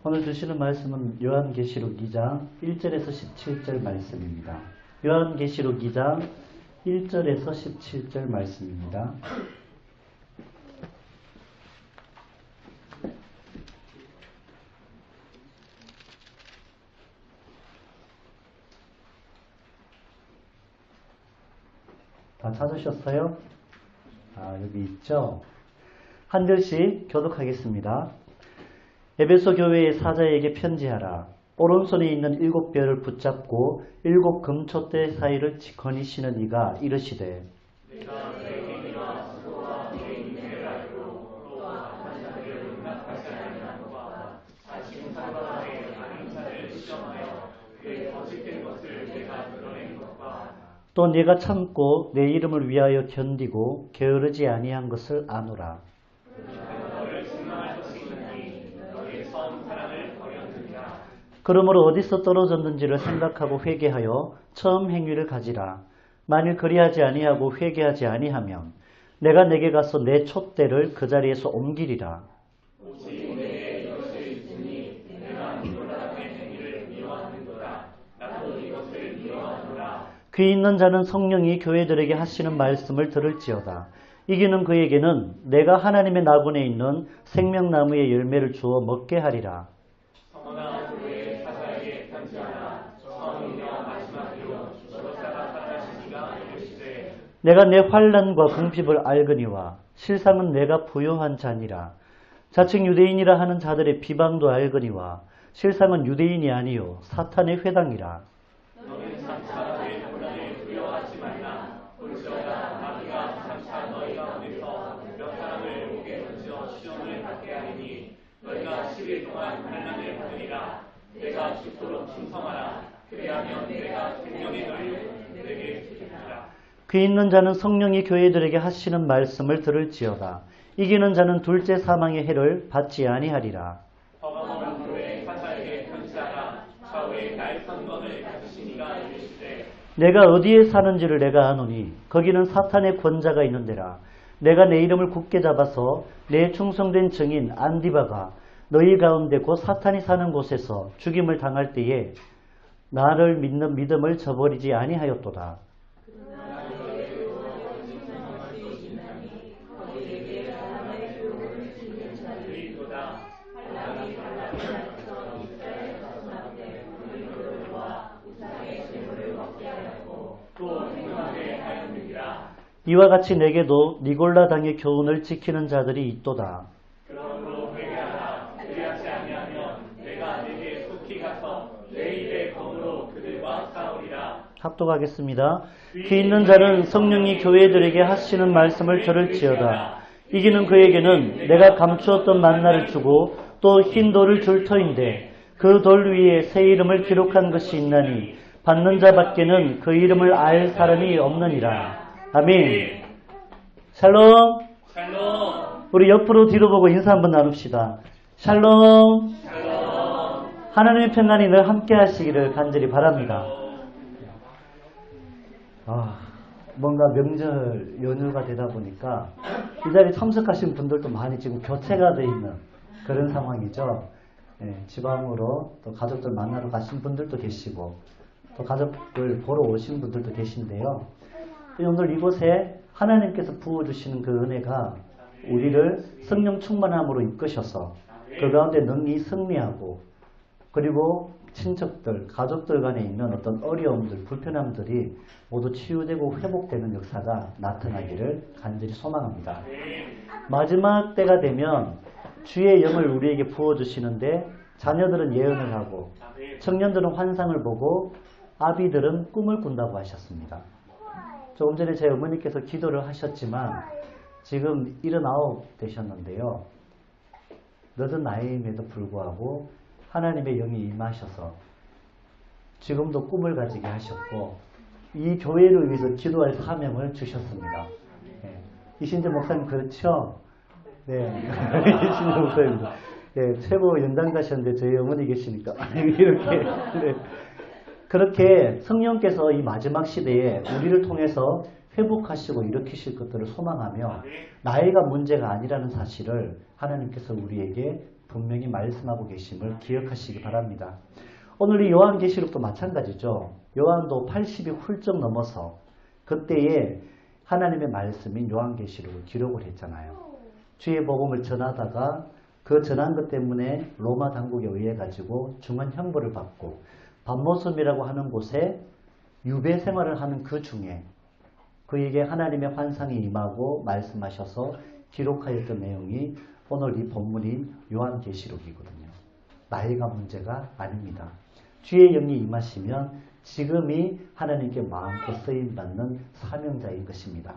오늘 주시는 말씀은 요한계시록 2장 1절에서 17절 말씀입니다. 요한계시록 2장 1절에서 17절 말씀입니다. 다 찾으셨어요? 여기 있죠? 한 절씩 교독하겠습니다. 에베소 교회의 사자에게 편지하라. 오른손에 있는 7별을 붙잡고 7 금촛대 사이를 거니시는 이가 이르시되 내가 내 행위와 수고와 내 인내를 알고 또한 환상을 용납하지 아니한 것과 아침 사과의 가림사를 시험하여 그의 거짓된 것을 내가 드러낸 것과 또 네가 참고 내 이름을 위하여 견디고 게으르지 아니한 것을 아노라. 그러므로 어디서 떨어졌는지를 생각하고 회개하여 처음 행위를 가지라. 만일 그리하지 아니하고 회개하지 아니하면 내가 내게 가서 내 촛대를 그 자리에서 옮기리라. 오직 내게 이것이 있으니 내가 니골라의 행위를 미워하는도다. 나도 이것을 미워하노라. 귀 있는 자는 성령이 교회들에게 하시는 말씀을 들을지어다. 이기는 그에게는 내가 하나님의 나군에 있는 생명나무의 열매를 주어 먹게 하리라. 내가 내 환난과 궁핍을 알거니와 실상은 내가 부요한 자니라. 자칭 유대인이라 하는 자들의 비방도 알거니와 실상은 유대인이 아니요 사탄의 회당이라. 너는 장차 내 고난을 두려워하지 말라. 볼지어다 마귀가 장차 너희 가운데서 몇 사람을 목에 던져 시험을 받게 하리니 너희가 10일 동안 환난을 받으리라. 내가 죽도록 충성하라. 그리하면 내가 생명의 너희를 내게 주리라. 귀 있는 자는 성령이 교회들에게 하시는 말씀을 들을지어다. 이기는 자는 둘째 사망의 해를 받지 아니하리라. 퍼가모는 교회 사자에게 편지하라. 좌우에 날 선건을 가지시니가 이르시되 내가 어디에 사는지를 내가 아노니 거기는 사탄의 권자가 있는 데라. 내가 내 이름을 굳게 잡아서 내 충성된 증인 안디바가 너희 가운데 곧 사탄이 사는 곳에서 죽임을 당할 때에 나를 믿는 믿음을 저버리지 아니하였도다. 이와 같이 내게도 니골라 당의 교훈을 지키는 자들이 있도다. 그러므로 회개하라. 그리하지 아니하면 내가 네게 속히 가서 내 입의 검으로 그들과 싸우리라. 합독하겠습니다. 귀 있는 자는 성령이 교회들에게 하시는 말씀을 들을지어다. 이기는 그에게는 내가 감추었던 만나를 주고 또 흰 돌을 줄 터인데 그 돌 위에 새 이름을 기록한 것이 있나니 받는 자밖에는 그 이름을 알 사람이 없느니라. 아멘. 샬롬. 샬롬. 우리 옆으로 뒤로 보고 인사 한번 나눕시다. 샬롬. 샬롬. 하나님의 평안이 늘 함께 하시기를 간절히 바랍니다. 뭔가 명절 연휴가 되다 보니까 이 자리에 참석하신 분들도 많이 지금 교체가 되어 있는 그런 상황이죠. 지방으로 또 가족들 만나러 가신 분들도 계시고 또 가족을 보러 오신 분들도 계신데요. 오늘 이곳에 하나님께서 부어주시는 그 은혜가 우리를 성령 충만함으로 이끄셔서 그 가운데 능히 승리하고 그리고 친척들, 가족들 간에 있는 어떤 어려움들, 불편함들이 모두 치유되고 회복되는 역사가 나타나기를 간절히 소망합니다. 마지막 때가 되면 주의 영을 우리에게 부어주시는데 자녀들은 예언을 하고 청년들은 환상을 보고 아비들은 꿈을 꾼다고 하셨습니다. 조금 전에 제 어머니께서 기도를 하셨지만 지금 79 되셨는데요. 늦은 나이임에도 불구하고 하나님의 영이 임하셔서 지금도 꿈을 가지게 하셨고 이 교회를 위해서 기도할 사명을 주셨습니다. 이신재 목사님 그렇죠? 네. 이신재 목사님 최고 연장 가셨는데 저희 어머니 계시니까 이렇게 네. 그렇게 성령께서 이 마지막 시대에 우리를 통해서 회복하시고 일으키실 것들을 소망하며 나이가 문제가 아니라는 사실을 하나님께서 우리에게 분명히 말씀하고 계심을 기억하시기 바랍니다. 오늘 이 요한계시록도 마찬가지죠. 요한도 80이 훌쩍 넘어서 그때에 하나님의 말씀인 요한계시록을 기록을 했잖아요. 주의 복음을 전하다가 그 전한 것 때문에 로마 당국에 의해 가지고 중한 형벌을 받고 반모섬이라고 하는 곳에 유배 생활을 하는 그 중에 그에게 하나님의 환상이 임하고 말씀하셔서 기록하였던 내용이 오늘 이 본문인 요한계시록이거든요. 나이가 문제가 아닙니다. 주의 영이 임하시면 지금이 하나님께 마음껏 쓰임받는 사명자인 것입니다.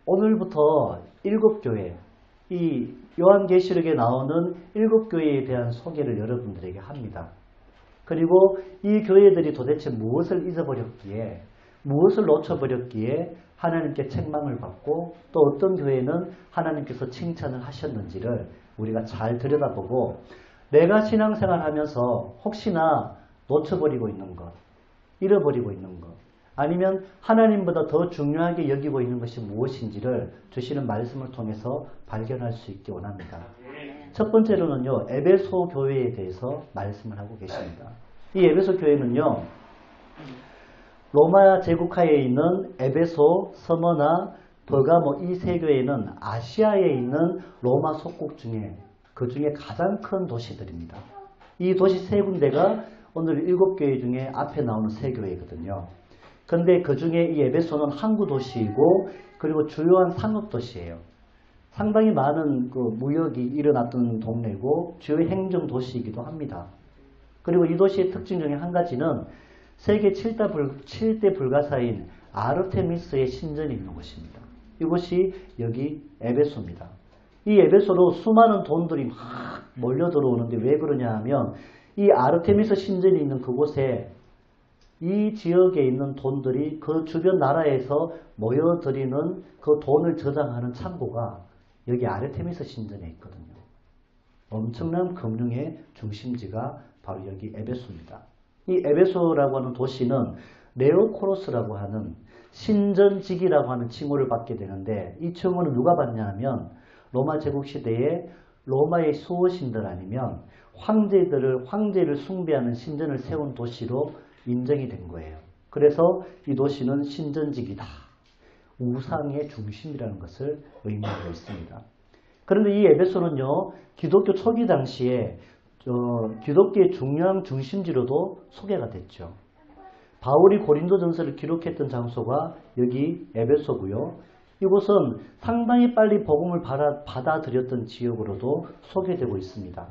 오늘부터 7교회, 이 요한계시록에 나오는 7교회에 대한 소개를 여러분들에게 합니다. 그리고 이 교회들이 도대체 무엇을 잊어버렸기에, 무엇을 놓쳐버렸기에 하나님께 책망을 받고 또 어떤 교회는 하나님께서 칭찬을 하셨는지를 우리가 잘 들여다보고 내가 신앙생활 하면서 혹시나 놓쳐버리고 있는 것, 잃어버리고 있는 것, 아니면 하나님보다 더 중요하게 여기고 있는 것이 무엇인지를 주시는 말씀을 통해서 발견할 수 있기 원합니다. 첫 번째로는요, 에베소 교회에 대해서 말씀을 하고 계십니다. 이 에베소 교회는요, 로마 제국하에 있는 에베소, 서머나, 버가모 이 세 교회는 아시아에 있는 로마 속국 중에 그 중에 가장 큰 도시들입니다. 이 도시 세 군데가 오늘 7교회 중에 앞에 나오는 세 교회거든요. 근데 그 중에 이 에베소는 항구 도시이고 그리고 주요한 상업 도시예요. 상당히 많은 그 무역이 일어났던 동네고 주요 행정 도시이기도 합니다. 그리고 이 도시의 특징 중에 한 가지는 세계 7대 불가사인 아르테미스의 신전이 있는 곳입니다. 이곳이 여기 에베소입니다. 이 에베소로 수많은 돈들이 막 몰려 들어오는데 왜 그러냐 하면 이 아르테미스 신전이 있는 그곳에 이 지역에 있는 돈들이 그 주변 나라에서 모여들이는 그 돈을 저장하는 창고가 여기 아르테미스 신전에 있거든요. 엄청난 금융의 중심지가 바로 여기 에베소입니다. 이 에베소라고 하는 도시는 네오코로스라고 하는 신전지기라고 하는 칭호를 받게 되는데 이 칭호는 누가 받냐 하면 로마 제국 시대에 로마의 수호신들 아니면 황제를 숭배하는 신전을 세운 도시로 인정이 된 거예요. 그래서 이 도시는 신전지기다. 우상의 중심이라는 것을 의미하고 있습니다. 그런데 이 에베소는요, 기독교 초기 당시에 기독교의 중요한 중심지로도 소개가 됐죠. 바울이 고린도전서를 기록했던 장소가 여기 에베소고요. 이곳은 상당히 빨리 복음을 받아들였던 지역으로도 소개되고 있습니다.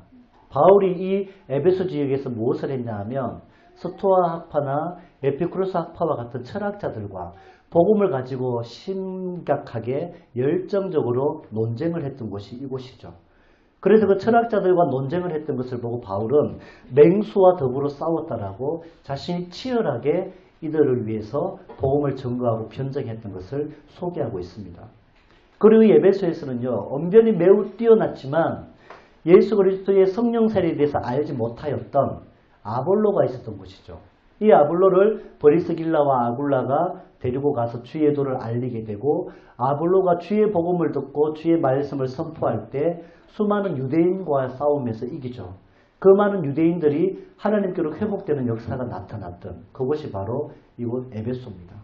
바울이 이 에베소 지역에서 무엇을 했냐 하면 스토아 학파나 에피쿠로스 학파와 같은 철학자들과 복음을 가지고 심각하게 열정적으로 논쟁을 했던 곳이 이곳이죠. 그래서 그 철학자들과 논쟁을 했던 것을 보고 바울은 맹수와 더불어 싸웠다라고 자신이 치열하게 이들을 위해서 복음을 증거하고 변증했던 것을 소개하고 있습니다. 그리고 이 에베소에서는요, 언변이 매우 뛰어났지만 예수 그리스도의 성령 세례에 대해서 알지 못하였던 아볼로가 있었던 곳이죠. 이 아볼로를 브리스길라와 아굴라가 데리고 가서 주의 도를 알리게 되고 아볼로가 주의 복음을 듣고 주의 말씀을 선포할 때 수많은 유대인과 싸움에서 이기죠. 그 많은 유대인들이 하나님께로 회복되는 역사가 나타났던 그곳이 바로 이곳 에베소입니다.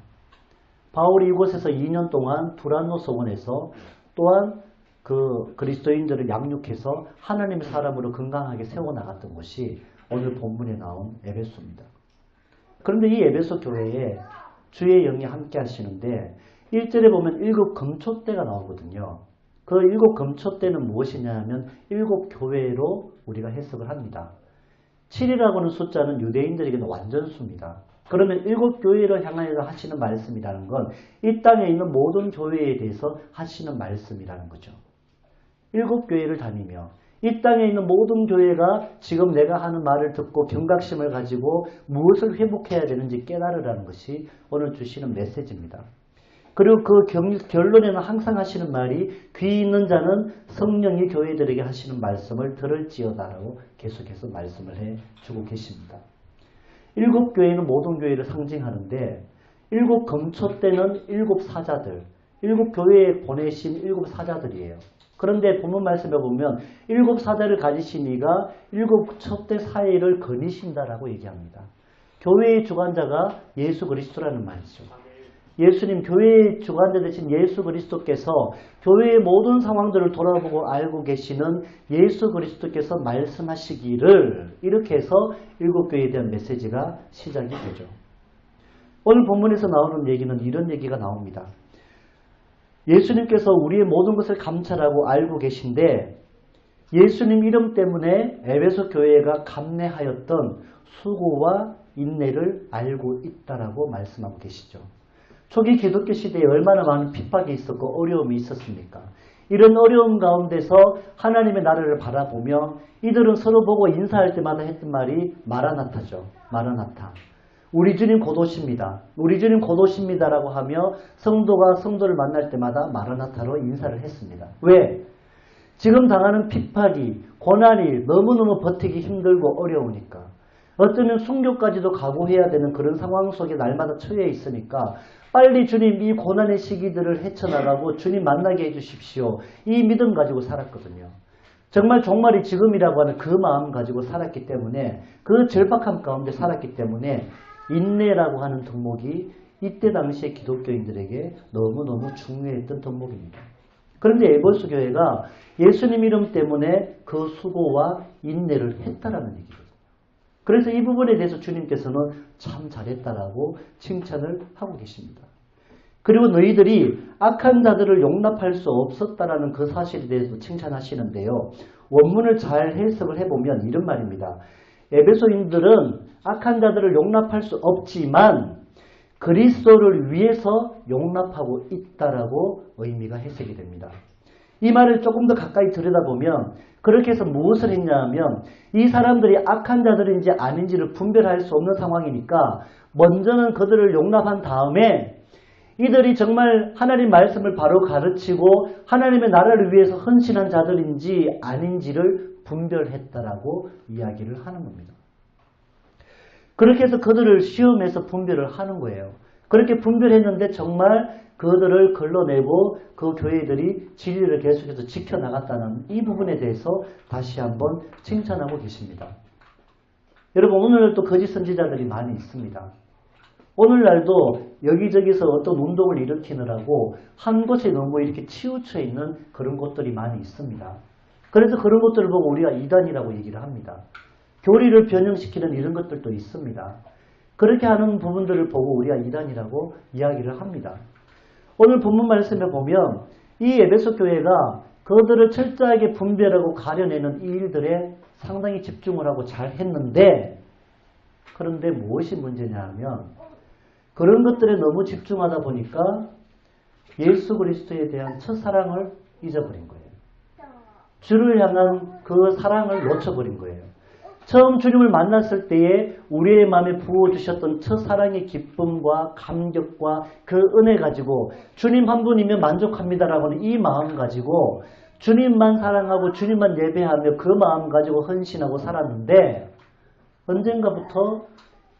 바울이 이곳에서 2년 동안 두란노 서원에서 또한 그 그리스도인들을 양육해서 하나님의 사람으로 건강하게 세워나갔던 곳이 오늘 본문에 나온 에베소입니다. 그런데 이 에베소 교회에 주의 영이 함께 하시는데 1절에 보면 7 금초대가 나오거든요. 그 7 금초대는 무엇이냐 하면 7 교회로 우리가 해석을 합니다. 7이라고 하는 숫자는 유대인들에게는 완전수입니다. 그러면 7 교회를 향하여서 하시는 말씀이라는 건 이 땅에 있는 모든 교회에 대해서 하시는 말씀이라는 거죠. 7 교회를 다니며 이 땅에 있는 모든 교회가 지금 내가 하는 말을 듣고 경각심을 가지고 무엇을 회복해야 되는지 깨달으라는 것이 오늘 주시는 메시지입니다. 그리고 그 결론에는 항상 하시는 말이 귀 있는 자는 성령이 교회들에게 하시는 말씀을 들을지어다라고 계속해서 말씀을 해주고 계십니다. 7 교회는 모든 교회를 상징하는데 7 금초 때는 7 사자들, 7 교회에 보내신 7 사자들이에요. 그런데 본문 말씀에 보면 7사대를 가지신 이가 7촛대 사이를 거니신다라고 얘기합니다. 교회의 주관자가 예수 그리스도라는 말이죠. 예수님, 교회의 주관자 되신 예수 그리스도께서 교회의 모든 상황들을 돌아보고 알고 계시는 예수 그리스도께서 말씀하시기를, 이렇게 해서 7교회에 대한 메시지가 시작이 되죠. 오늘 본문에서 나오는 얘기는 이런 얘기가 나옵니다. 예수님께서 우리의 모든 것을 감찰하고 알고 계신데 예수님 이름 때문에 에베소 교회가 감내하였던 수고와 인내를 알고 있다라고 말씀하고 계시죠. 초기 기독교 시대에 얼마나 많은 핍박이 있었고 어려움이 있었습니까? 이런 어려움 가운데서 하나님의 나라를 바라보며 이들은 서로 보고 인사할 때마다 했던 말이 마라나타죠. 마라나타. 우리 주님 곧 오십니다. 우리 주님 곧 오십니다라고 하며 성도가 성도를 만날 때마다 마라나타로 인사를 했습니다. 왜? 지금 당하는 핍박이, 고난이 너무너무 버티기 힘들고 어려우니까. 어쩌면 순교까지도 각오해야 되는 그런 상황 속에 날마다 처해 있으니까 빨리 주님 이 고난의 시기들을 헤쳐나가고 주님 만나게 해주십시오. 이 믿음 가지고 살았거든요. 정말 종말이 지금이라고 하는 그 마음 가지고 살았기 때문에, 그 절박함 가운데 살았기 때문에 인내라고 하는 덕목이 이때 당시에 기독교인들에게 너무너무 중요했던 덕목입니다. 그런데 에베소 교회가 예수님 이름 때문에 그 수고와 인내를 했다라는 얘기거든요. 그래서 이 부분에 대해서 주님께서는 참 잘했다라고 칭찬을 하고 계십니다. 그리고 너희들이 악한 자들을 용납할 수 없었다라는 그 사실에 대해서 칭찬하시는데요. 원문을 잘 해석을 해보면 이런 말입니다. 에베소인들은 악한 자들을 용납할 수 없지만 그리스도를 위해서 용납하고 있다라고 의미가 해석이 됩니다. 이 말을 조금 더 가까이 들여다보면 그렇게 해서 무엇을 했냐 하면 이 사람들이 악한 자들인지 아닌지를 분별할 수 없는 상황이니까 먼저는 그들을 용납한 다음에 이들이 정말 하나님 말씀을 바로 가르치고 하나님의 나라를 위해서 헌신한 자들인지 아닌지를 분별했다라고 이야기를 하는 겁니다. 그렇게 해서 그들을 시험해서 분별을 하는 거예요. 그렇게 분별했는데 정말 그들을 걸러내고 그 교회들이 진리를 계속해서 지켜나갔다는 이 부분에 대해서 다시 한번 칭찬하고 계십니다. 여러분, 오늘날도 거짓 선지자들이 많이 있습니다. 오늘날도 여기저기서 어떤 운동을 일으키느라고 한 곳에 너무 이렇게 치우쳐 있는 그런 곳들이 많이 있습니다. 그래서 그런 것들을 보고 우리가 이단이라고 얘기를 합니다. 교리를 변형시키는 이런 것들도 있습니다. 그렇게 하는 부분들을 보고 우리가 이단이라고 이야기를 합니다. 오늘 본문 말씀에 보면 이 에베소 교회가 그들을 철저하게 분별하고 가려내는 이 일들에 상당히 집중을 하고 잘 했는데, 그런데 무엇이 문제냐 하면 그런 것들에 너무 집중하다 보니까 예수 그리스도에 대한 첫사랑을 잊어버린 거예요. 주를 향한 그 사랑을 놓쳐버린 거예요. 처음 주님을 만났을 때에 우리의 마음에 부어주셨던 첫사랑의 기쁨과 감격과 그 은혜 가지고 주님 한 분이면 만족합니다라고 하는 이 마음 가지고 주님만 사랑하고 주님만 예배하며 그 마음 가지고 헌신하고 살았는데, 언젠가부터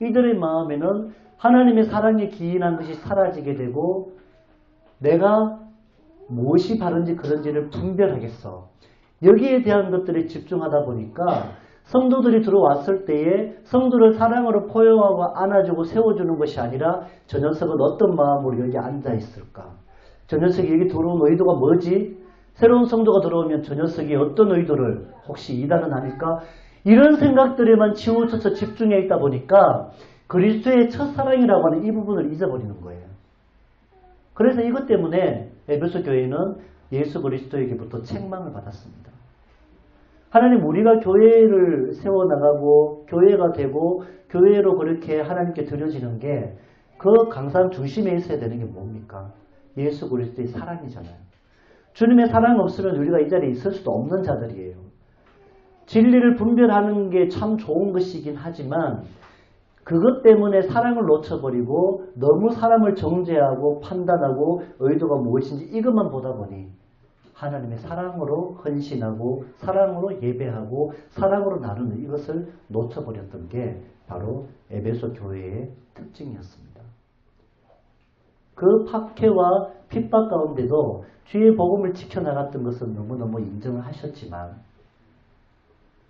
이들의 마음에는 하나님의 사랑에 기인한 것이 사라지게 되고 내가 무엇이 바른지 그런지를 분별하겠어. 여기에 대한 것들에 집중하다 보니까 성도들이 들어왔을 때에 성도를 사랑으로 포용하고 안아주고 세워주는 것이 아니라 저 녀석은 어떤 마음으로 여기 앉아있을까? 저 녀석이 여기 들어온 의도가 뭐지? 새로운 성도가 들어오면 저 녀석이 어떤 의도를, 혹시 이단은 아닐까? 이런 생각들에만 치우쳐서 집중해 있다 보니까 그리스도의 첫사랑이라고 하는 이 부분을 잊어버리는 거예요. 그래서 이것 때문에 에베소 교회는 예수 그리스도에게부터 책망을 받았습니다. 하나님, 우리가 교회를 세워나가고 교회가 되고 교회로 그렇게 하나님께 드려지는 게 그 강산 중심에 있어야 되는 게 뭡니까? 예수 그리스도의 사랑이잖아요. 주님의 사랑 없으면 우리가 이 자리에 있을 수도 없는 자들이에요. 진리를 분별하는 게 참 좋은 것이긴 하지만 그것 때문에 사랑을 놓쳐버리고 너무 사람을 정죄하고 판단하고 의도가 무엇인지 이것만 보다 보니 하나님의 사랑으로 헌신하고 사랑으로 예배하고 사랑으로 나누는 이것을 놓쳐버렸던 게 바로 에베소 교회의 특징이었습니다. 그 박해와 핍박 가운데도 주의 복음을 지켜나갔던 것은 너무너무 인정을 하셨지만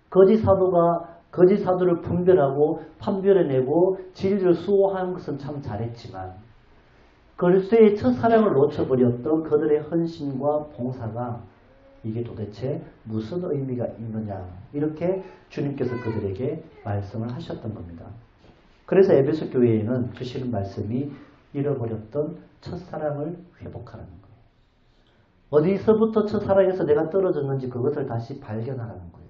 거짓 사도를 분별하고 판별해내고 진리를 수호하는 것은 참 잘했지만 그리스도의 첫사랑을 놓쳐버렸던 그들의 헌신과 봉사가 이게 도대체 무슨 의미가 있느냐 이렇게 주님께서 그들에게 말씀을 하셨던 겁니다. 그래서 에베소 교회에는 주시는 말씀이 잃어버렸던 첫사랑을 회복하라는 거예요. 어디서부터 첫사랑에서 내가 떨어졌는지 그것을 다시 발견하라는 거예요.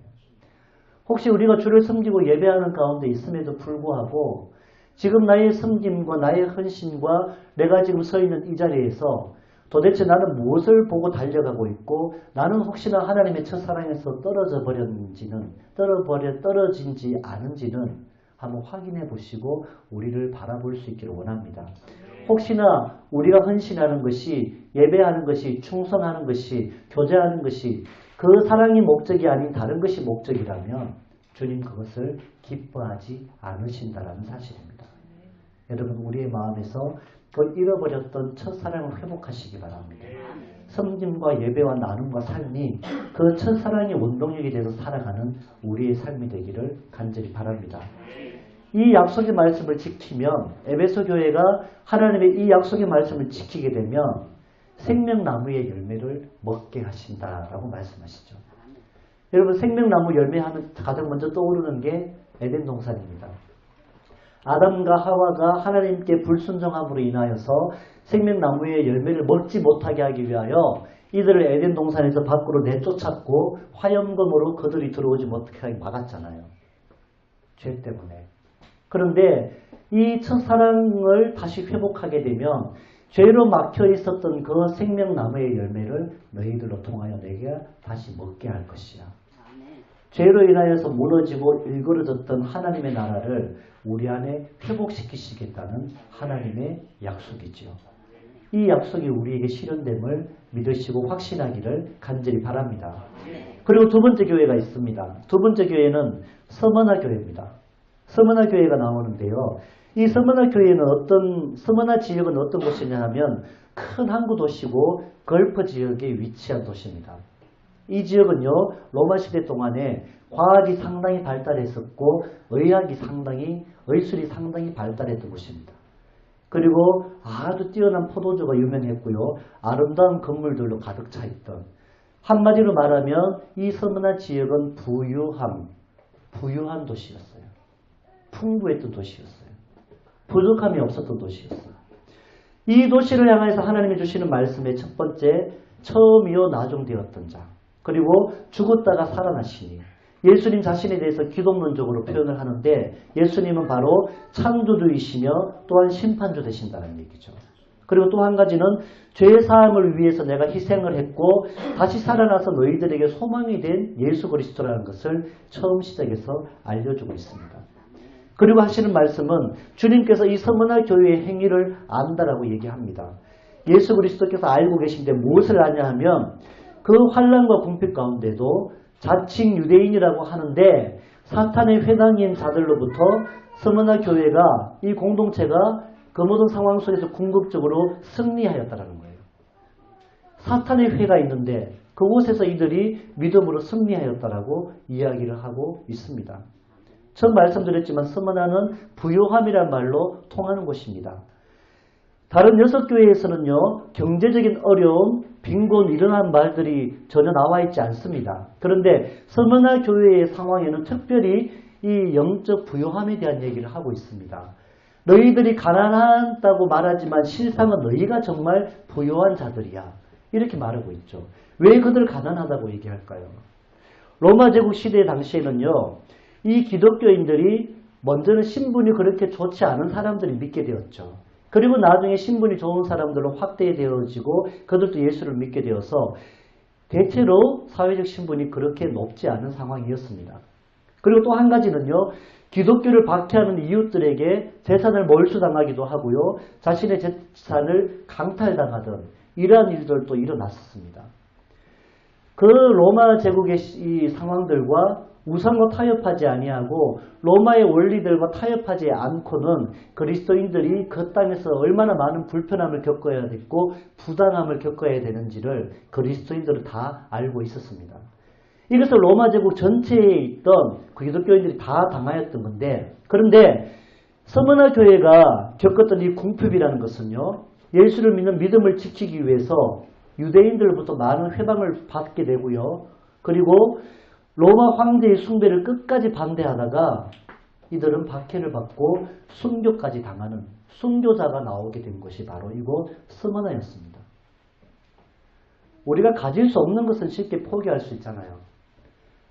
혹시 우리가 주를 섬기고 예배하는 가운데 있음에도 불구하고 지금 나의 섬김과 나의 헌신과 내가 지금 서 있는 이 자리에서 도대체 나는 무엇을 보고 달려가고 있고 나는 혹시나 하나님의 첫사랑에서 떨어진지 않은지는 한번 확인해 보시고 우리를 바라볼 수 있기를 원합니다. 혹시나 우리가 헌신하는 것이 예배하는 것이 충성하는 것이 교제하는 것이 그 사랑이 목적이 아닌 다른 것이 목적이라면 주님 그것을 기뻐하지 않으신다라는 사실입니다. 여러분 우리의 마음에서 그 잃어버렸던 첫사랑을 회복하시기 바랍니다. 섬김과 예배와 나눔과 삶이 그 첫사랑의 원동력이 돼서 살아가는 우리의 삶이 되기를 간절히 바랍니다. 이 약속의 말씀을 지키면 에베소 교회가 하나님의 이 약속의 말씀을 지키게 되면 생명나무의 열매를 먹게 하신다라고 말씀하시죠. 여러분 생명나무 열매하면 가장 먼저 떠오르는 게 에덴 동산입니다. 아담과 하와가 하나님께 불순종함으로 인하여서 생명나무의 열매를 먹지 못하게 하기 위하여 이들을 에덴 동산에서 밖으로 내쫓았고 화염검으로 그들이 들어오지 못하게 막았잖아요. 죄 때문에. 그런데 이 첫사랑을 다시 회복하게 되면 죄로 막혀 있었던 그 생명나무의 열매를 너희들로 통하여 내가 다시 먹게 할 것이야. 죄로 인하여서 무너지고 일그러졌던 하나님의 나라를 우리 안에 회복시키시겠다는 하나님의 약속이지요. 이 약속이 우리에게 실현됨을 믿으시고 확신하기를 간절히 바랍니다. 그리고 두 번째 교회가 있습니다. 두 번째 교회는 서머나 교회입니다. 서머나 교회가 나오는데요. 이 서머나 교회는 서머나 지역은 어떤 곳이냐 하면 큰 항구 도시고 걸프 지역에 위치한 도시입니다. 이 지역은요, 로마 시대 동안에 과학이 상당히 발달했었고 의술이 상당히 발달했던 곳입니다. 그리고 아주 뛰어난 포도주가 유명했고요. 아름다운 건물들로 가득 차 있던 한마디로 말하면 이 서머나 지역은 부유한 도시였어요. 풍부했던 도시였어요. 부족함이 없었던 도시였어요. 이 도시를 향해서 하나님이 주시는 말씀의 첫 번째 처음이요 나중되었던 자 그리고 죽었다가 살아나시니 예수님 자신에 대해서 기독론적으로 표현을 하는데 예수님은 바로 창조주이시며 또한 심판주 되신다는 얘기죠. 그리고 또 한 가지는 죄사함을 위해서 내가 희생을 했고 다시 살아나서 너희들에게 소망이 된 예수 그리스도라는 것을 처음 시작해서 알려주고 있습니다. 그리고 하시는 말씀은 주님께서 이 서머나 교회의 행위를 안다라고 얘기합니다. 예수 그리스도께서 알고 계신데 무엇을 아냐 하면 그 환난과 궁핍 가운데도 자칭 유대인이라고 하는데 사탄의 회당인 자들로부터 서머나 교회가 이 공동체가 그 모든 상황 속에서 궁극적으로 승리하였다는 거예요. 사탄의 회가 있는데 그곳에서 이들이 믿음으로 승리하였다라고 이야기를 하고 있습니다. 처음 말씀드렸지만 서머나는 부요함이란 말로 통하는 곳입니다. 다른 6교회에서는요. 경제적인 어려움, 빈곤 이런 말들이 전혀 나와 있지 않습니다. 그런데 서머나 교회의 상황에는 특별히 이 영적 부요함에 대한 얘기를 하고 있습니다. 너희들이 가난하다고 말하지만 실상은 너희가 정말 부요한 자들이야. 이렇게 말하고 있죠. 왜 그들 가난하다고 얘기할까요? 로마 제국 시대 당시에는요. 이 기독교인들이 먼저는 신분이 그렇게 좋지 않은 사람들이 믿게 되었죠. 그리고 나중에 신분이 좋은 사람들로 확대되어지고 그들도 예수를 믿게 되어서 대체로 사회적 신분이 그렇게 높지 않은 상황이었습니다. 그리고 또 한 가지는요. 기독교를 박해하는 이웃들에게 재산을 몰수당하기도 하고요. 자신의 재산을 강탈당하던 이러한 일들도 일어났었습니다. 그 로마 제국의 이 상황들과 우상과 타협하지 아니하고 로마의 원리들과 타협하지 않고는 그리스도인들이 그 땅에서 얼마나 많은 불편함을 겪어야 됐고 부당함을 겪어야 되는지를 그리스도인들은 다 알고 있었습니다. 이것을 로마 제국 전체에 있던 기독교인들이 다 당하였던 건데, 그런데 서머나 교회가 겪었던 이 궁핍이라는 것은요, 예수를 믿는 믿음을 지키기 위해서 유대인들로부터 많은 회방을 받게 되고요, 그리고 로마 황제의 숭배를 끝까지 반대하다가 이들은 박해를 받고 순교까지 당하는 순교자가 나오게 된 것이 바로 이곳 스무나였습니다. 우리가 가질 수 없는 것은 쉽게 포기할 수 있잖아요.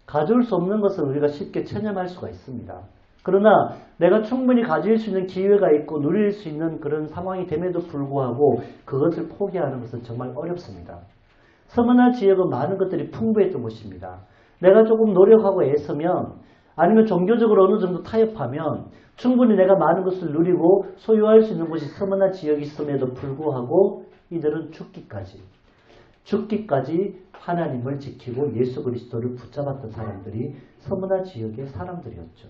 가질 수 없는 것은 우리가 쉽게 체념할 수가 있습니다. 그러나 내가 충분히 가질 수 있는 기회가 있고 누릴 수 있는 그런 상황이 됨에도 불구하고 그것을 포기하는 것은 정말 어렵습니다. 스무나 지역은 많은 것들이 풍부했던 곳입니다. 내가 조금 노력하고 애쓰면, 아니면 종교적으로 어느 정도 타협하면 충분히 내가 많은 것을 누리고 소유할 수 있는 곳이 스무나 지역이 있음에도 불구하고 이들은 죽기까지 하나님을 지키고 예수 그리스도를 붙잡았던 사람들이 스무나 지역의 사람들이었죠.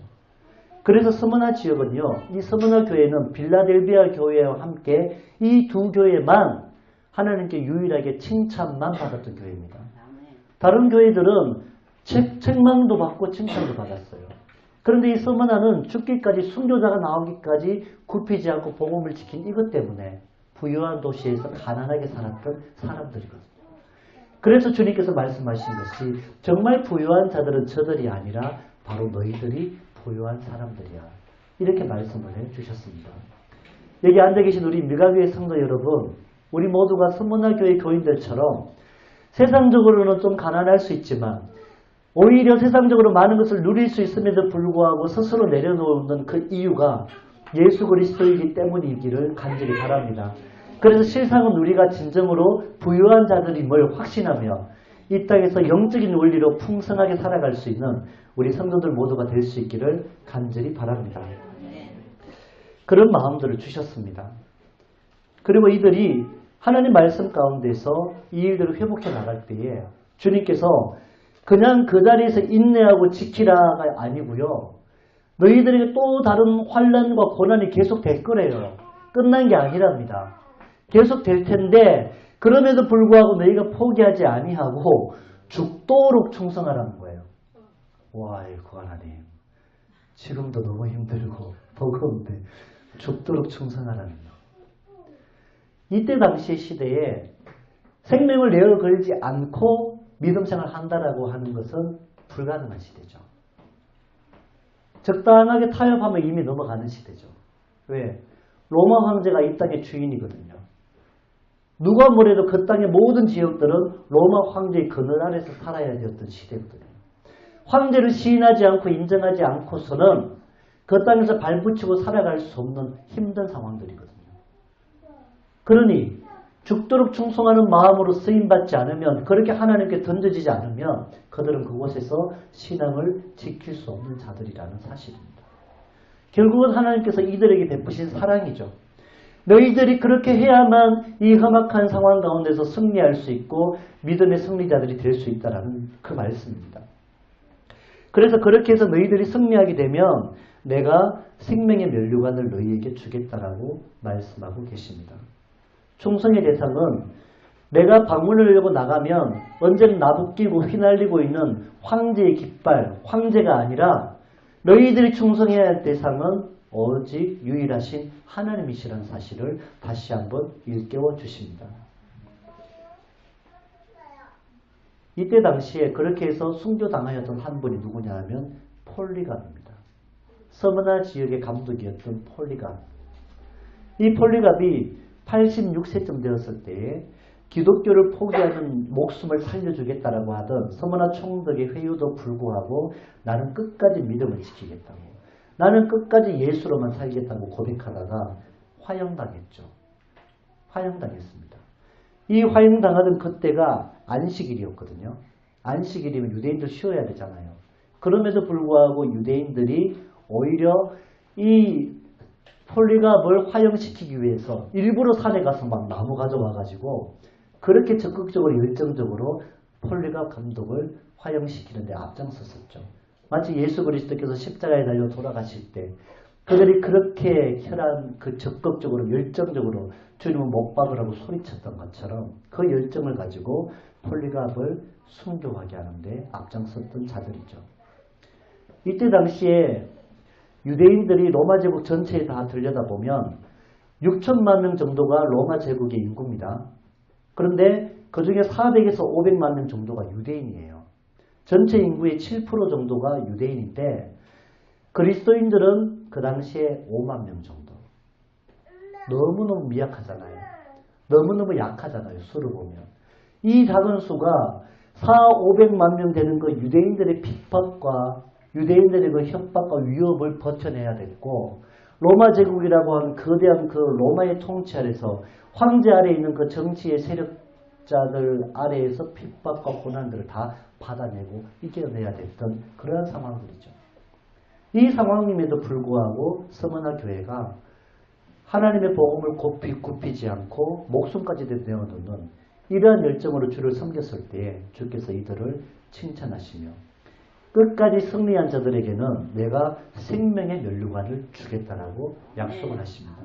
그래서 스무나 지역은요, 이 스무나 교회는 빌라델비아 교회와 함께 이 두 교회만 하나님께 유일하게 칭찬만 받았던 교회입니다. 다른 교회들은 책망도 받고 칭찬도 받았어요. 그런데 이 스무나는 죽기까지 순교자가 나오기까지 굽히지 않고 복음을 지킨 이것 때문에 부유한 도시에서 가난하게 살았던 사람들이거든요. 그래서 주님께서 말씀하신 것이 정말 부유한 자들은 저들이 아니라 바로 너희들이 부유한 사람들이야. 이렇게 말씀을 해주셨습니다. 여기 앉아 계신 우리 밀가교회 성도 여러분, 우리 모두가 스무나 교회 교인들처럼 세상적으로는 좀 가난할 수 있지만 오히려 세상적으로 많은 것을 누릴 수 있음에도 불구하고 스스로 내려놓는 그 이유가 예수 그리스도이기 때문이기를 간절히 바랍니다. 그래서 실상은 우리가 진정으로 부유한 자들임을 확신하며 이 땅에서 영적인 원리로 풍성하게 살아갈 수 있는 우리 성도들 모두가 될 수 있기를 간절히 바랍니다. 그런 마음들을 주셨습니다. 그리고 이들이 하나님 말씀 가운데서 이 일들을 회복해 나갈 때에 주님께서 그냥 그 자리에서 인내하고 지키라가 아니고요, 너희들에게 또 다른 환난과 고난이 계속 될 거래요. 끝난 게 아니랍니다. 계속 될 텐데 그럼에도 불구하고 너희가 포기하지 아니하고 죽도록 충성하라는 거예요. 와, 이거 하나님, 지금도 너무 힘들고 버거운데 죽도록 충성하라는 거. 이때 당시의 시대에 생명을 내어 걸지 않고 믿음 생활을 한다라고 하는 것은 불가능한 시대죠. 적당하게 타협하면 이미 넘어가는 시대죠. 왜? 로마 황제가 이 땅의 주인이거든요. 누가 뭐래도 그 땅의 모든 지역들은 로마 황제의 그늘 아래서 살아야 되었던 시대거든요. 황제를 시인하지 않고 인정하지 않고서는 그 땅에서 발붙이고 살아갈 수 없는 힘든 상황들이거든요. 그러니 죽도록 충성하는 마음으로 쓰임받지 않으면, 그렇게 하나님께 던져지지 않으면 그들은 그곳에서 신앙을 지킬 수 없는 자들이라는 사실입니다. 결국은 하나님께서 이들에게 베푸신 사랑이죠. 너희들이 그렇게 해야만 이 험악한 상황 가운데서 승리할 수 있고 믿음의 승리자들이 될 수 있다는 그 말씀입니다. 그래서 그렇게 해서 너희들이 승리하게 되면 내가 생명의 면류관을 너희에게 주겠다라고 말씀하고 계십니다. 충성의 대상은 내가 방문을 열고 나가면 언제나 나부끼고 휘날리고 있는 황제의 깃발, 황제가 아니라 너희들이 충성해야 할 대상은 오직 유일하신 하나님이시라는 사실을 다시 한번 일깨워 주십니다. 이때 당시에 그렇게 해서 순교당하였던 한 분이 누구냐 하면 폴리갑입니다. 서머나 지역의 감독이었던 폴리갑. 이 폴리갑이 86세쯤 되었을 때에 기독교를 포기하는 목숨을 살려주겠다라고 하던 서머나 총독의 회유도 불구하고 나는 끝까지 믿음을 지키겠다고, 나는 끝까지 예수로만 살겠다고 고백하다가 화형당했죠. 화형당했습니다. 이 화형당하던 그때가 안식일이었거든요. 안식일이면 유대인들 쉬어야 되잖아요. 그럼에도 불구하고 유대인들이 오히려 이 폴리갑을 화형시키기 위해서 일부러 산에 가서 막 나무 가져와가지고 그렇게 적극적으로 열정적으로 폴리갑 감독을 화형시키는 데 앞장섰었죠. 마치 예수 그리스도께서 십자가에 달려 돌아가실 때 그들이 그렇게 혈안 적극적으로 열정적으로 주님을 못 박으라고 소리쳤던 것처럼 그 열정을 가지고 폴리갑을 순교하게 하는데 앞장섰던 자들이죠. 이때 당시에 유대인들이 로마 제국 전체에 다 들여다보면 6천만 명 정도가 로마 제국의 인구입니다. 그런데 그 중에 400에서 500만 명 정도가 유대인이에요. 전체 인구의 7% 정도가 유대인인데 그리스도인들은 그 당시에 5만 명 정도. 너무너무 미약하잖아요. 너무너무 약하잖아요. 수를 보면. 이 작은 수가 4,500만 명 되는 그 유대인들의 핍박과 유대인들의 그 협박과 위협을 버텨내야 됐고 로마 제국이라고 하는 거대한 그 로마의 통치 아래서 황제 아래에 있는 그 정치의 세력자들 아래에서 핍박과 고난들을 다 받아내고 이겨내야 됐던 그러한 상황들이죠. 이 상황임에도 불구하고 서머나 교회가 하나님의 복음을 굽히지 않고 목숨까지 내어놓는 이러한 열정으로 주를 섬겼을 때에 주께서 이들을 칭찬하시며 끝까지 승리한 자들에게는 내가 생명의 면류관을 주겠다라고 약속을 하십니다.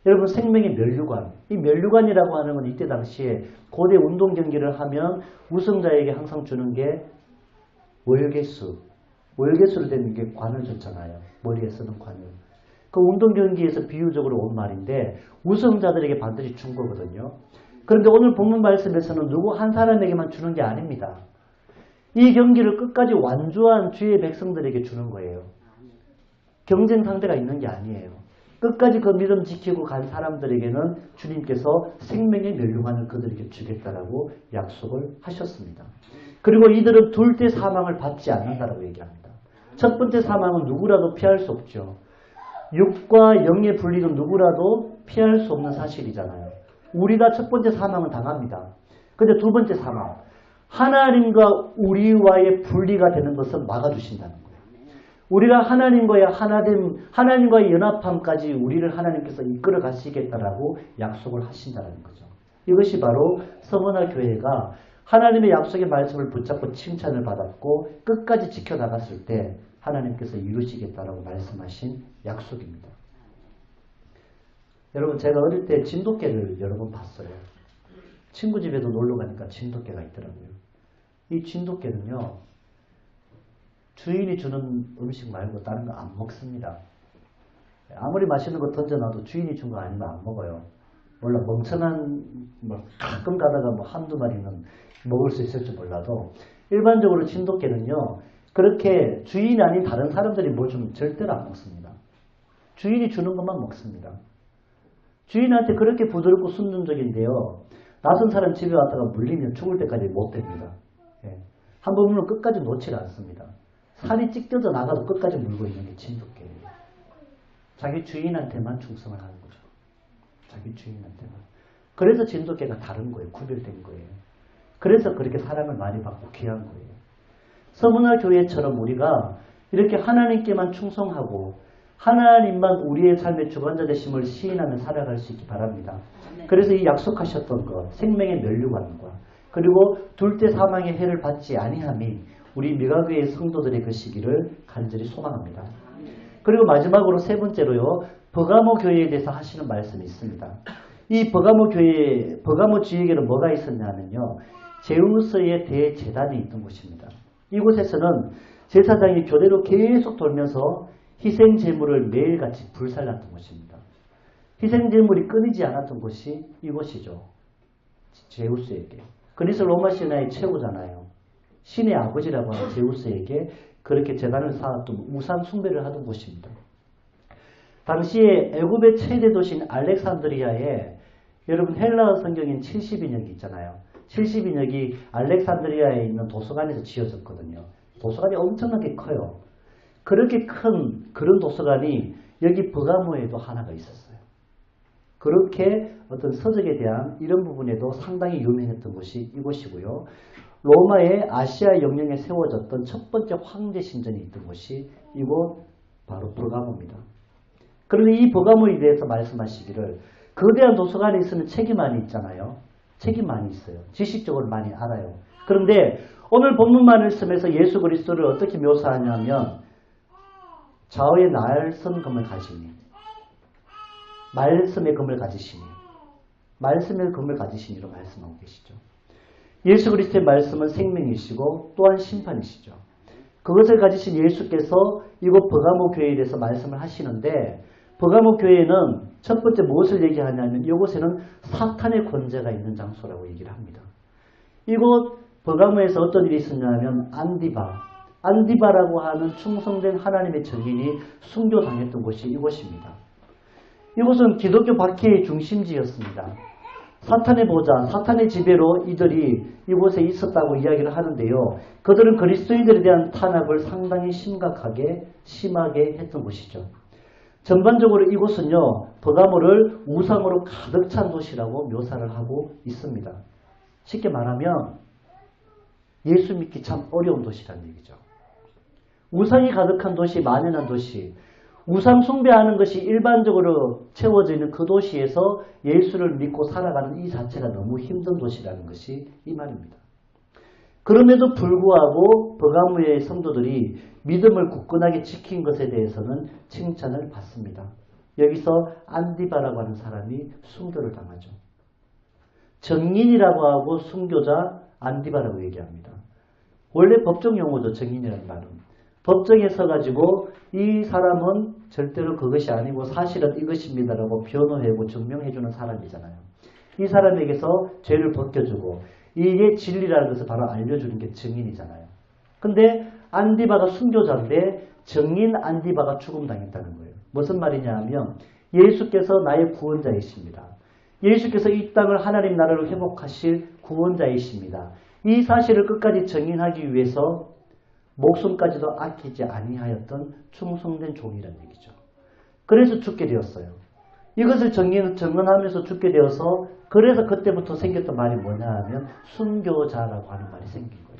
여러분 생명의 면류관, 이 면류관이라고 하는 건 이때 당시에 고대 운동 경기를 하면 우승자에게 항상 주는 게 월계수로 된 게 관을 줬잖아요. 머리에 쓰는 관을. 그 운동 경기에서 비유적으로 온 말인데 우승자들에게 반드시 준 거거든요. 그런데 오늘 본문 말씀에서는 누구 한 사람에게만 주는 게 아닙니다. 이 경기를 끝까지 완주한 주의 백성들에게 주는 거예요. 경쟁 상대가 있는 게 아니에요. 끝까지 그 믿음 지키고 간 사람들에게는 주님께서 생명의 면류관을 그들에게 주겠다라고 약속을 하셨습니다. 그리고 이들은 둘째 사망을 받지 않는다라고 얘기합니다. 첫 번째 사망은 누구라도 피할 수 없죠. 육과 영의 분리는 누구라도 피할 수 없는 사실이잖아요. 우리가 첫 번째 사망은 당합니다. 근데 두 번째 사망, 하나님과 우리와의 분리가 되는 것을 막아주신다는 거예요. 우리가 하나님과의 연합함까지 우리를 하나님께서 이끌어 가시겠다라고 약속을 하신다는 거죠. 이것이 바로 서머나 교회가 하나님의 약속의 말씀을 붙잡고 칭찬을 받았고 끝까지 지켜나갔을 때 하나님께서 이루시겠다라고 말씀하신 약속입니다. 여러분 제가 어릴 때 진돗개를 여러 번 봤어요. 친구 집에도 놀러 가니까 진돗개가 있더라고요. 이 진돗개는요. 주인이 주는 음식 말고 다른 거 안 먹습니다. 아무리 맛있는 거 던져놔도 주인이 준 거 아니면 안 먹어요. 몰라 멍청한 가끔 가다가 한두 마리는 먹을 수 있을지 몰라도 일반적으로 진돗개는요. 그렇게 주인이 아닌 다른 사람들이 뭘 주면 절대로 안 먹습니다. 주인이 주는 것만 먹습니다. 주인한테 그렇게 부드럽고 순종적인데요. 낯선 사람 집에 왔다가 물리면 죽을 때까지 못 됩니다. 예. 한 번 물면 끝까지 놓지 않습니다. 살이 찢겨져 나가도 끝까지 물고 있는 게 진돗개예요. 자기 주인한테만 충성을 하는 거죠. 자기 주인한테만. 그래서 진돗개가 다른 거예요. 구별된 거예요. 그래서 그렇게 사랑을 많이 받고 귀한 거예요. 서문화 교회처럼 우리가 이렇게 하나님께만 충성하고 하나님만 우리의 삶의 주관자 되심을 시인하며 살아갈 수 있기 바랍니다. 그래서 이 약속하셨던 것, 생명의 면류관과 그리고 둘째 사망의 해를 받지 아니함이 우리 미가교회의 성도들의 그 시기를 간절히 소망합니다. 그리고 마지막으로 세 번째로요. 버가모 교회에 대해서 하시는 말씀이 있습니다. 이 버가모 지역에는 뭐가 있었냐면요. 제우스의 대제단이 있던 곳입니다. 이곳에서는 제사장이 교대로 계속 돌면서 희생제물을 매일같이 불살랐던 곳입니다. 희생제물이 끊이지 않았던 곳이 이곳이죠. 제우스에게. 그래서 로마 신화의 최고잖아요. 신의 아버지라고 하는 제우스에게 그렇게 제단을 쌓았던 우상 숭배를 하던 곳입니다. 당시에 애굽의 최대 도시인 알렉산드리아에 여러분 헬라어 성경인 70인역이 있잖아요. 70인역이 알렉산드리아에 있는 도서관에서 지어졌거든요. 도서관이 엄청나게 커요. 그렇게 큰 그런 도서관이 여기 버가모에도 하나가 있었어요. 그렇게 어떤 서적에 대한 이런 부분에도 상당히 유명했던 곳이 이곳이고요. 로마의 아시아 영역에 세워졌던 첫 번째 황제 신전이 있던 곳이 이곳 바로 버가모입니다. 그런데 이 버가모에 대해서 말씀하시기를 거대한 도서관에 있으면 책이 많이 있잖아요. 책이 많이 있어요. 지식적으로 많이 알아요. 그런데 오늘 본문 말씀에서 예수 그리스도를 어떻게 묘사하냐면 좌우에 날선 검을 가지니 말씀의 검을 가지시니 말씀의 검을 가지시니로 말씀하고 계시죠. 예수 그리스도의 말씀은 생명이시고 또한 심판이시죠. 그것을 가지신 예수께서 이곳 버가모 교회에 대해서 말씀을 하시는데 버가모 교회는 첫 번째 무엇을 얘기하냐면 이곳에는 사탄의 권세가 있는 장소라고 얘기를 합니다. 이곳 버가모에서 어떤 일이 있었냐면 안디바라고 하는 충성된 하나님의 증인이 순교당했던 곳이 이곳입니다. 이곳은 기독교 박해의 중심지였습니다. 사탄의 보좌, 사탄의 지배로 이들이 이곳에 있었다고 이야기를 하는데요. 그들은 그리스도인들에 대한 탄압을 상당히 심하게 했던 곳이죠. 전반적으로 이곳은요, 버가모를 우상으로 가득 찬 도시라고 묘사를 하고 있습니다. 쉽게 말하면 예수 믿기 참 어려운 도시라는 얘기죠. 우상이 가득한 도시, 만연한 도시, 우상 숭배하는 것이 일반적으로 채워져 있는 그 도시에서 예수를 믿고 살아가는 이 자체가 너무 힘든 도시라는 것이 이 말입니다. 그럼에도 불구하고 버가모의 성도들이 믿음을 굳건하게 지킨 것에 대해서는 칭찬을 받습니다. 여기서 안디바라고 하는 사람이 순교를 당하죠. 정인이라고 하고 순교자 안디바라고 얘기합니다. 원래 법정 용어죠. 정인이라는 말은. 법정에 서가지고 이 사람은 절대로 그것이 아니고 사실은 이것입니다라고 변호하고 증명해주는 사람이잖아요. 이 사람에게서 죄를 벗겨주고 이게 진리라는 것을 바로 알려주는 게 증인이잖아요. 근데 안디바가 순교자인데 정인 안디바가 죽음당했다는 거예요. 무슨 말이냐 하면 예수께서 나의 구원자이십니다. 예수께서 이 땅을 하나님 나라로 회복하실 구원자이십니다. 이 사실을 끝까지 정인하기 위해서 목숨까지도 아끼지 아니하였던 충성된 종이라는 얘기죠. 그래서 죽게 되었어요. 이것을 정언하면서 죽게 되어서 그래서 그때부터 생겼던 말이 뭐냐 하면 순교자라고 하는 말이 생긴 거예요.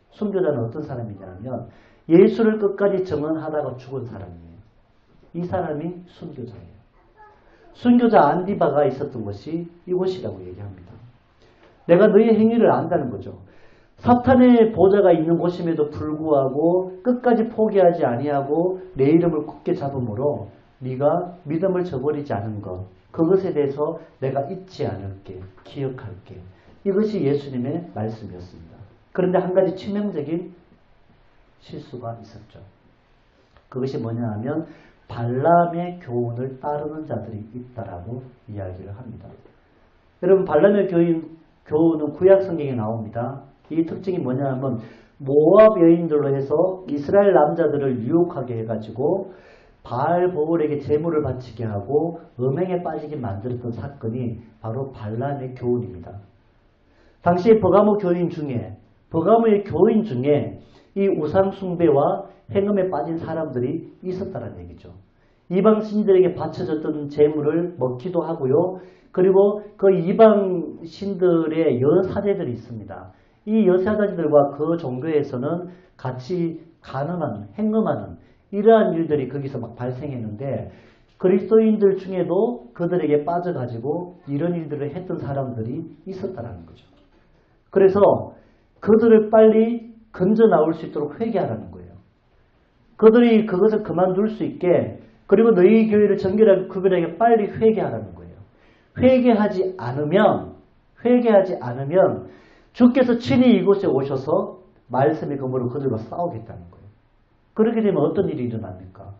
순교자는 어떤 사람이냐 하면 예수를 끝까지 정언하다가 죽은 사람이에요. 이 사람이 순교자예요. 순교자 안디바가 있었던 것이 이곳이라고 얘기합니다. 내가 너의 행위를 안다는 거죠. 사탄의 보좌가 있는 곳임에도 불구하고 끝까지 포기하지 아니하고 내 이름을 굳게 잡음으로 네가 믿음을 저버리지 않은 것, 그것에 대해서 내가 잊지 않을게, 기억할게. 이것이 예수님의 말씀이었습니다. 그런데 한 가지 치명적인 실수가 있었죠. 그것이 뭐냐 하면 발람의 교훈을 따르는 자들이 있다라고 이야기를 합니다. 여러분, 발람의 교훈은 구약 성경에 나옵니다. 이 특징이 뭐냐 하면 모압 여인들로 해서 이스라엘 남자들을 유혹하게 해가지고 바알보울에게 제물을 바치게 하고 음행에 빠지게 만들었던 사건이 바로 발람의 교훈입니다. 당시 버가모의 교인 중에 이 우상 숭배와 행음에 빠진 사람들이 있었다는 얘기죠. 이방 신들에게 바쳐졌던 제물을 먹기도 하고요. 그리고 그 이방 신들의 여사제들이 있습니다. 이 여사제들과 그 종교에서는 같이 간음하는, 행음하는 이러한 일들이 거기서 막 발생했는데 그리스도인들 중에도 그들에게 빠져가지고 이런 일들을 했던 사람들이 있었다는 거죠. 그래서 그들을 빨리 건져 나올 수 있도록 회개하라는 거예요. 그들이 그것을 그만둘 수 있게, 그리고 너희 교회를 정결하게 구별하게 빨리 회개하라는 거예요. 회개하지 않으면 주께서 친히 이곳에 오셔서 말씀의 검으로 그들과 싸우겠다는 거예요. 그렇게 되면 어떤 일이 일어납니까?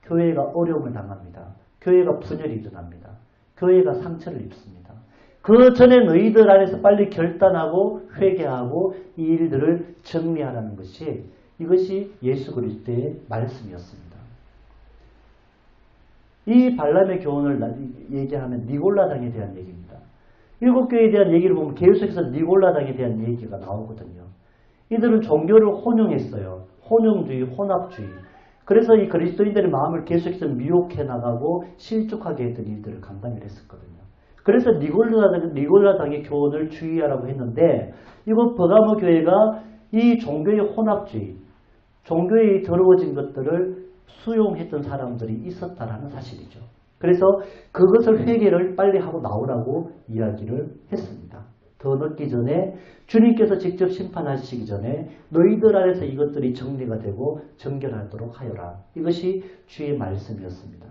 교회가 어려움을 당합니다. 교회가 분열이 일어납니다. 교회가 상처를 입습니다. 그 전에 너희들 안에서 빨리 결단하고 회개하고 이 일들을 정리하라는 것이, 이것이 예수 그리스도의 말씀이었습니다. 이 발람의 교훈을 얘기하면 니골라당에 대한 얘기입니다. 일곱 교회에 대한 얘기를 보면 계속해서 니골라당에 대한 얘기가 나오거든요. 이들은 종교를 혼용했어요. 혼용주의, 혼합주의. 그래서 이 그리스도인들의 마음을 계속해서 미혹해 나가고 실족하게 했던 일들을 감당을 했었거든요. 그래서 니골라당의 교훈을 주의하라고 했는데 이곳 버가모 교회가 이 종교의 혼합주의, 종교의 더러워진 것들을 수용했던 사람들이 있었다라는 사실이죠. 그래서 그것을 회개를 빨리 하고 나오라고 이야기를 했습니다. 더 늦기 전에 주님께서 직접 심판하시기 전에 너희들 안에서 이것들이 정리가 되고 정결하도록 하여라. 이것이 주의 말씀이었습니다.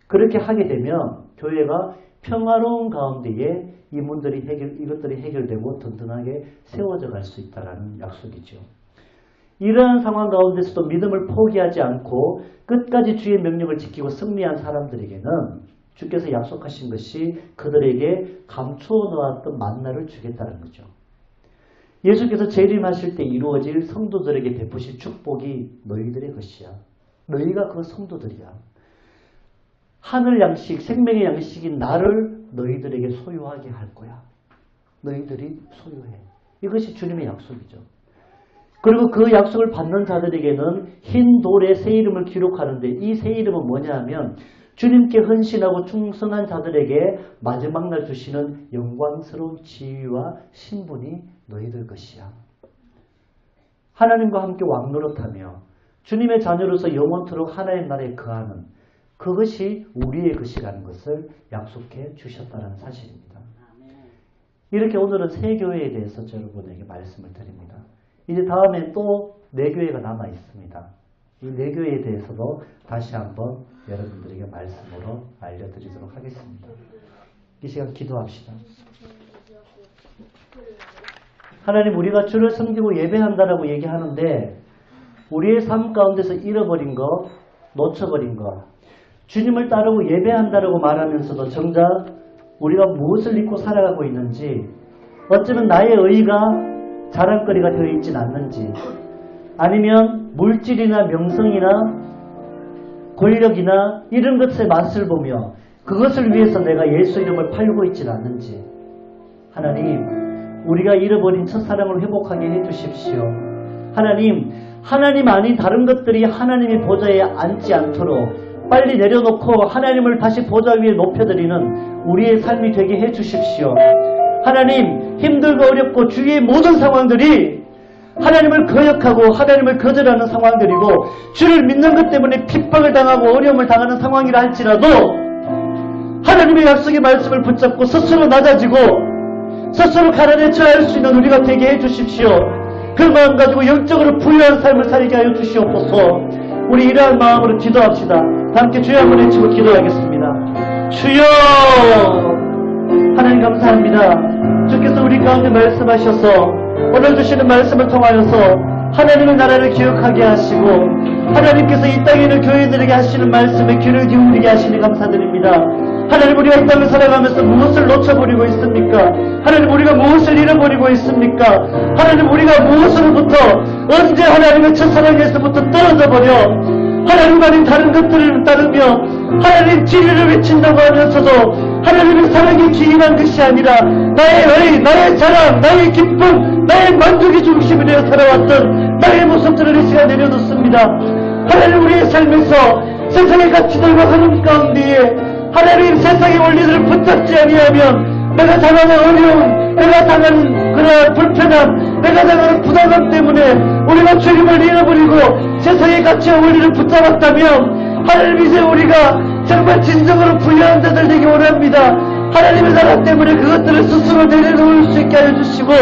그렇게 하게 되면 교회가 평화로운 가운데에 이것들이 해결되고 든든하게 세워져 갈 수 있다는 약속이죠. 이러한 상황 가운데서도 믿음을 포기하지 않고 끝까지 주의 명령을 지키고 승리한 사람들에게는 주께서 약속하신 것이 그들에게 감추어 놓았던 만나를 주겠다는 거죠. 예수께서 재림하실 때 이루어질 성도들에게 베푸실 축복이 너희들의 것이야. 너희가 그 성도들이야. 하늘 양식, 생명의 양식인 나를 너희들에게 소유하게 할 거야. 너희들이 소유해. 이것이 주님의 약속이죠. 그리고 그 약속을 받는 자들에게는 흰 돌에 새 이름을 기록하는데 이 새 이름은 뭐냐 하면 주님께 헌신하고 충성한 자들에게 마지막 날 주시는 영광스러운 지위와 신분이 너희들 것이야. 하나님과 함께 왕노릇하며 주님의 자녀로서 영원토록 하나님 나라에 거하는 그것이 우리의 것이라는 것을 약속해 주셨다는 사실입니다. 이렇게 오늘은 새 교회에 대해서 여러분에게 말씀을 드립니다. 이제 다음에 또 네 교회가 남아 있습니다. 이 네 교회에 대해서도 다시 한번 여러분들에게 말씀으로 알려드리도록 하겠습니다. 이 시간 기도합시다. 하나님, 우리가 주를 섬기고 예배한다라고 얘기하는데 우리의 삶 가운데서 잃어버린 것, 놓쳐버린 것, 주님을 따르고 예배한다라고 말하면서도 정작 우리가 무엇을 믿고 살아가고 있는지, 어쩌면 나의 의의가 자랑거리가 되어 있진 않는지, 아니면 물질이나 명성이나 권력이나 이런 것의 맛을 보며 그것을 위해서 내가 예수 이름을 팔고 있진 않는지, 하나님, 우리가 잃어버린 첫사랑을 회복하게 해주십시오. 하나님 아닌 다른 것들이 하나님의 보좌에 앉지 않도록 빨리 내려놓고 하나님을 다시 보좌 위에 높여드리는 우리의 삶이 되게 해주십시오. 하나님, 힘들고 어렵고 주위의 모든 상황들이 하나님을 거역하고 하나님을 거절하는 상황들이고 주를 믿는 것 때문에 핍박을 당하고 어려움을 당하는 상황이라 할지라도 하나님의 약속의 말씀을 붙잡고 스스로 낮아지고 스스로 가라앉혀야 할 수 있는 우리가 되게 해주십시오. 그 마음 가지고 영적으로 부유한 삶을 살게 하여 주시옵소서. 우리 이러한 마음으로 기도합시다. 다 함께 주여 한번 외치고 기도하겠습니다. 주여! 하나님 감사합니다. 주께서 우리 가운데 말씀하셔서 오늘 주시는 말씀을 통하여서 하나님의 나라를 기억하게 하시고 하나님께서 이 땅에 있는 교회들에게 하시는 말씀에 귀를 기울이게 하시니 감사드립니다. 하나님, 우리가 이 땅을 살아가면서 무엇을 놓쳐버리고 있습니까? 하나님, 우리가 무엇을 잃어버리고 있습니까? 하나님, 우리가 무엇으로부터 언제 하나님의 첫사랑에서부터 떨어져버려 하나님 아닌 다른 것들을 따르며 하나님 진리를 외친다고 하면서도 하나님의 사랑이 기인한 것이 아니라 나의 의, 나의 자랑, 나의 기쁨, 나의 만족이 중심이 되어 살아왔던 나의 모습들을 이 시간 내려놓습니다. 하나님, 우리의 삶에서 세상의 가치들과 흐름 가운데에 하나님 세상의 원리들을 붙잡지 아니하면 내가 당하는 어려움, 내가 당하는 그러한 불편함, 내가 당하는 부담감 때문에 우리가 주님을 잃어버리고 세상의 가치와 원리를 붙잡았다면 하나님, 이제 우리가 정말 진정으로 부유한 자들 되기 원합니다. 하나님의 나라 때문에 그것들을 스스로 내려놓을 수 있게 하여 주시고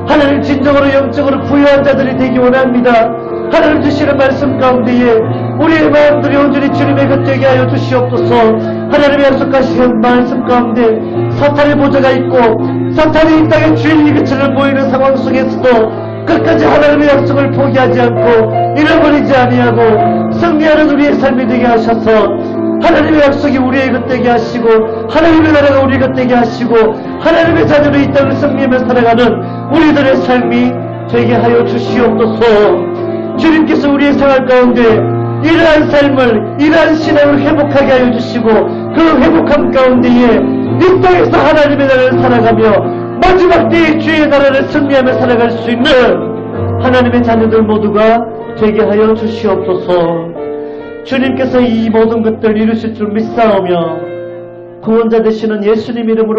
하나님, 진정으로 영적으로 부유한 자들이 되기 원합니다. 하나님 주시는 말씀 가운데에 우리의 마음들이 온전히 주님의 것 되게 하여 주시옵소서. 하나님의 약속하시는 말씀 가운데 사탄의 보좌가 있고 사탄이 이 땅에 주인이 그처럼 보이는 상황 속에서도 끝까지 하나님의 약속을 포기하지 않고 잃어버리지 아니하고 승리하는 우리의 삶이 되게 하셔서 하나님의 약속이 우리의 것 되게 하시고 하나님의 나라가 우리의 것 되게 하시고 하나님의 자녀로 이 땅을 승리하며 살아가는 우리들의 삶이 되게 하여 주시옵소서. 주님께서 우리의 생활 가운데 이러한 삶을, 이러한 신앙을 회복하게 하여 주시고 그 회복함 가운데에 이 땅에서 하나님의 나라를 살아가며 마지막 때에 주의 나라를 승리하며 살아갈 수 있는 하나님의 자녀들 모두가 되게 하여 주시옵소서. 주님께서 이 모든 것들을 이루실 줄 믿사오며 구원자 되시는 예수님 이름으로